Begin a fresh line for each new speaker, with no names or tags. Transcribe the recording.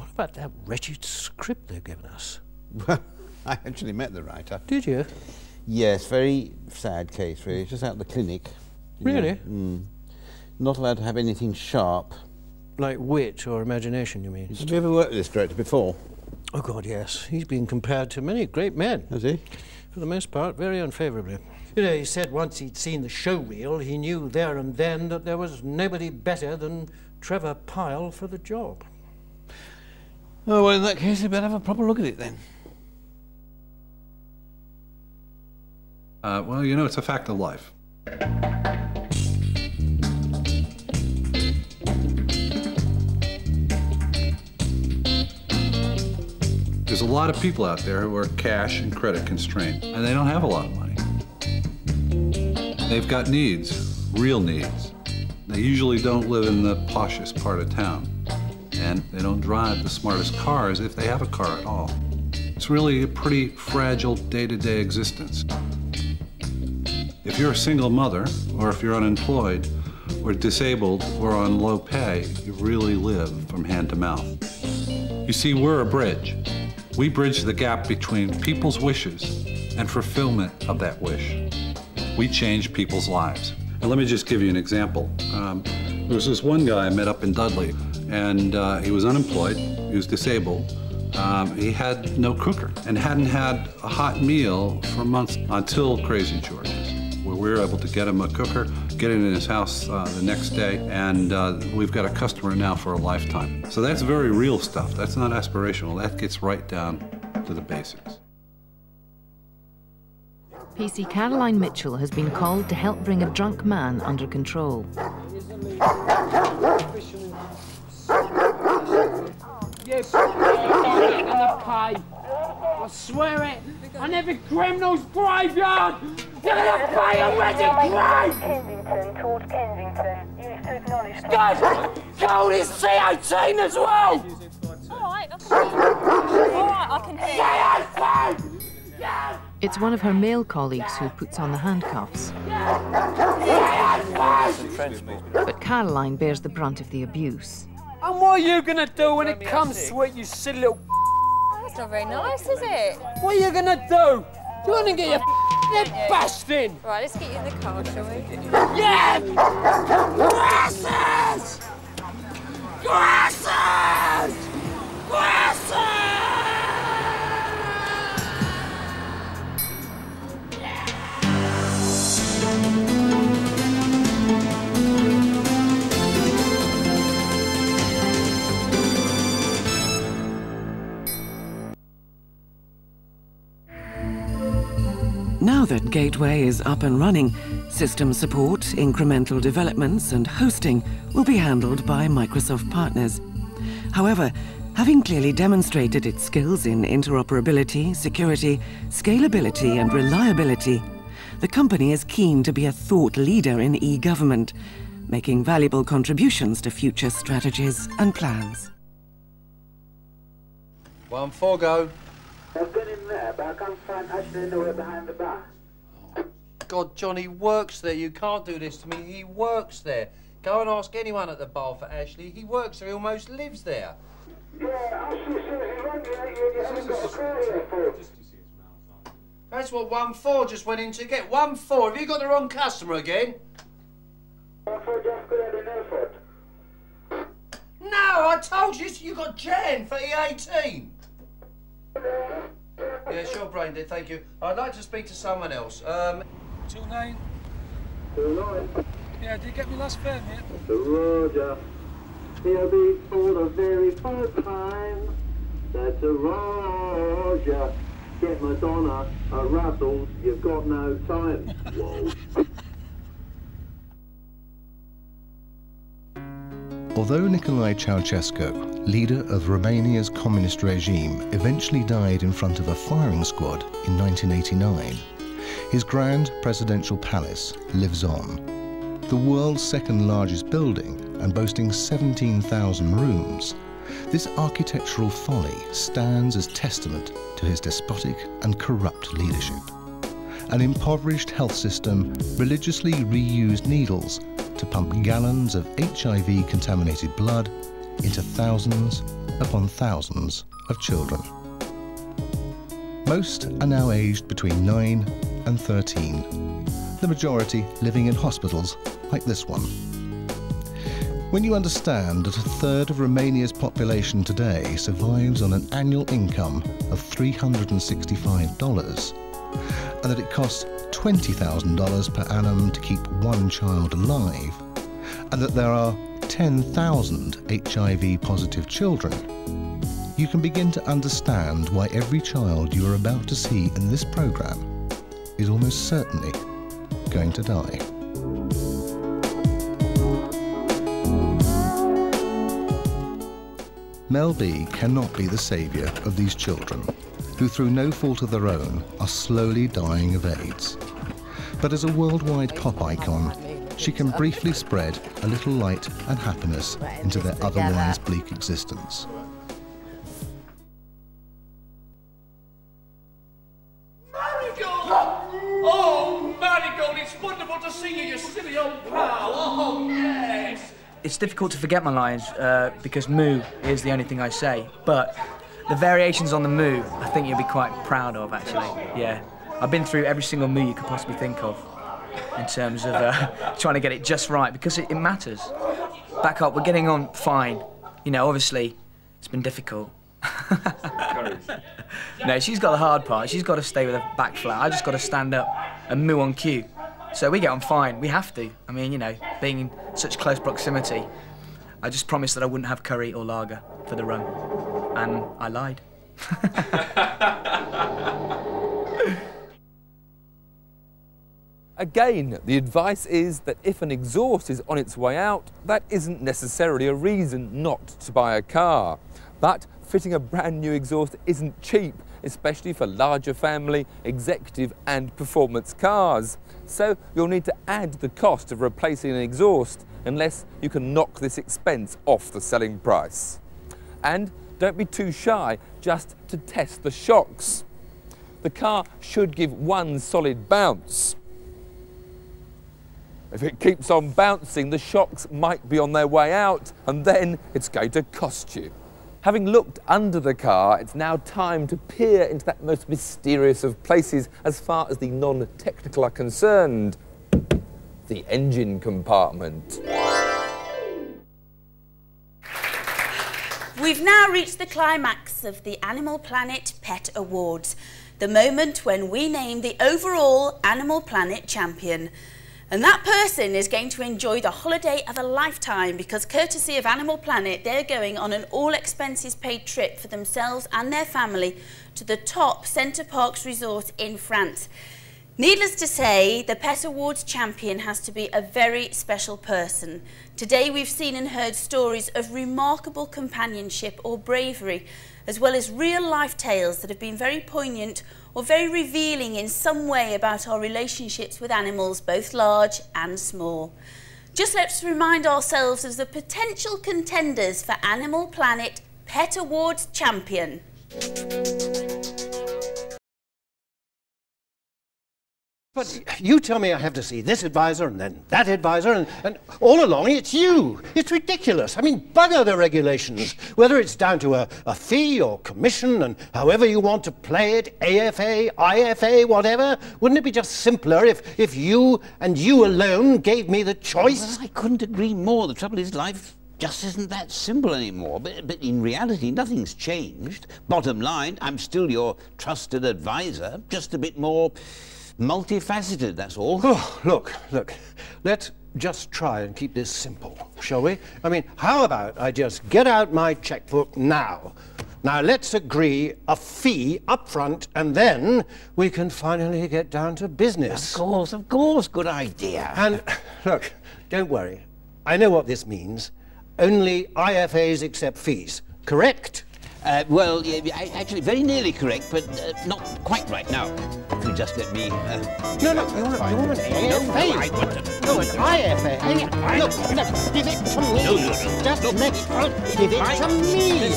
What about that wretched script they've given us?
Well, I actually met the writer.
Did you?
Yes, very sad case, really. Just out of the clinic.
Really?
Not allowed to have anything sharp.
Like wit or imagination, you mean?
Have you ever worked with this director before?
Oh, God, yes. He's been compared to many great men.
Has he?
For the most part, very unfavourably. You know, he said once he'd seen the show reel, he knew there and then that there was nobody better than Trevor Pyle for the job.
Oh, well, in that case, you better have a proper look at it, then.
Well, you know, it's a fact of life. There's a lot of people out there who are cash and credit constrained, and they don't have a lot of money. They've got needs, real needs. They usually don't live in the poshest part of town, and they don't drive the smartest cars if they have a car at all. It's really a pretty fragile day-to-day existence. If you're a single mother, or if you're unemployed, or disabled, or on low pay, you really live from hand to mouth. You see, we're a bridge. We bridge the gap between people's wishes and fulfillment of that wish. We change people's lives. And let me just give you an example. There was this one guy I met up in Dudley, and he was unemployed, he was disabled. He had no cooker and hadn't had a hot meal for months until Crazy George's, where we were able to get him a cooker, get it in his house the next day, and we've got a customer now for a lifetime. So that's very real stuff. That's not aspirational. That gets right down to the basics.
PC Caroline Mitchell has been called to help bring a drunk man under control.
You're gonna pay. I swear it. On every criminal's graveyard. You're gonna pay already, grave.
Kensington towards Kensington. You need to acknowledge that.
Guys, code is C18 as well.
Alright, I can hear you.
C18!
It's one of her male colleagues who puts on the handcuffs. But Caroline bears the brunt of the abuse.
And what are you gonna do when it comes to it, you silly little?
That's not very nice, is it?
What are you gonna do? You're gonna get your head bashed in.
Right, let's get you in the car, shall we?
Yeah! Glasses! Glasses! Glasses!
Now that Gateway is up and running, system support, incremental developments and hosting will be handled by Microsoft partners. However, having clearly demonstrated its skills in interoperability, security, scalability and reliability, the company is keen to be a thought leader in e-government, making valuable contributions to future strategies and plans.
1-4 go.
I've gone in there, but I can't find Ashley nowhere behind the bar.
God, John, he works there. You can't do this to me. He works there. Go and ask anyone at the bar for Ashley. He works there. He almost lives there.
Yeah, Ashley says he rang you. You haven't got a call here for.
That's what 1-4 just went in to get. 1-4. Have you got the wrong customer again?
1-4 just got out in Bedford.
No, I told you. You got Jan for E18. Yeah, sure, brain dead, thank you. I'd like to speak to someone else.
29.
29.
Yeah, did you get me last fare, mate?
The Roger. He'll be for the very first time. That's a Roger. Get Madonna a Russell. You've got no time. Whoa.
Although Nicolae Ceausescu, leader of Romania's communist regime, eventually died in front of a firing squad in 1989, his grand presidential palace lives on. The world's second largest building and boasting 17,000 rooms, this architectural folly stands as testament to his despotic and corrupt leadership. An impoverished health system religiously reused needles to pump gallons of HIV-contaminated blood into thousands upon thousands of children. Most are now aged between 9 and 13, the majority living in hospitals like this one. When you understand that a third of Romania's population today survives on an annual income of $365, and that it costs $20,000 per annum to keep one child alive, and that there are 10,000 HIV-positive children, you can begin to understand why every child you are about to see in this programme is almost certainly going to die. Mel B cannot be the saviour of these children, who through no fault of their own are slowly dying of AIDS. But as a worldwide pop icon, she can briefly spread a little light and happiness into their otherwise bleak existence.
Oh, Marigold, it's wonderful to see you, you silly old pal. Oh, yes.
It's difficult to forget my lines because moo is the only thing I say, but the variations on the moo, I think you'll be quite proud of, actually. Yeah. I've been through every single moo you could possibly think of in terms of trying to get it just right, because it matters. Back up, we're getting on fine. You know, obviously, it's been difficult. No, she's got the hard part. She's got to stay with her back flat. I just got to stand up and moo on cue. So we get on fine. We have to. I mean, you know, being in such close proximity, I just promised that I wouldn't have curry or lager for the run. And I lied.
Again, the advice is that if an exhaust is on its way out, that isn't necessarily a reason not to buy a car. But fitting a brand new exhaust isn't cheap, especially for larger family, executive and performance cars. So you'll need to add the cost of replacing an exhaust unless you can knock this expense off the selling price. And don't be too shy just to test the shocks. The car should give one solid bounce. If it keeps on bouncing, the shocks might be on their way out, and then it's going to cost you. Having looked under the car, it's now time to peer into that most mysterious of places as far as the non-technical are concerned, the engine compartment.
We've now reached the climax of the Animal Planet Pet Awards, the moment when we name the overall Animal Planet champion. And that person is going to enjoy the holiday of a lifetime because, courtesy of Animal Planet, they're going on an all-expenses-paid trip for themselves and their family to the top Center Parcs resort in France. Needless to say, the Pet Awards champion has to be a very special person. Today we've seen and heard stories of remarkable companionship or bravery, as well as real-life tales that have been very poignant or very revealing in some way about our relationships with animals, both large and small. Just let's remind ourselves as the potential contenders for Animal Planet Pet Awards champion.
But you tell me I have to see this advisor and then that advisor, and all along it's you. It's ridiculous. I mean, bugger the regulations. Whether it's down to a fee or commission and however you want to play it, AFA, IFA, whatever, wouldn't it be just simpler if you and you alone gave me the choice?
Well, I couldn't agree more. The trouble is life just isn't that simple anymore. But in reality, nothing's changed. Bottom line, I'm still your trusted advisor, just a bit more multifaceted, that's all.
Oh, look, let's just try and keep this simple, shall we? I mean, how about I just get out my checkbook now? Now, let's agree a fee up front, and then we can finally get down to business.
Of course, good idea.
And, look, don't worry. I know what this means. Only IFAs accept fees, correct?
Well, actually, very nearly correct, but not quite right. Now, if you just let me...
No, you want an AFA?
No, I want to...
No, an IFA. Look, give it to me.
No.
Just let... Give it to me.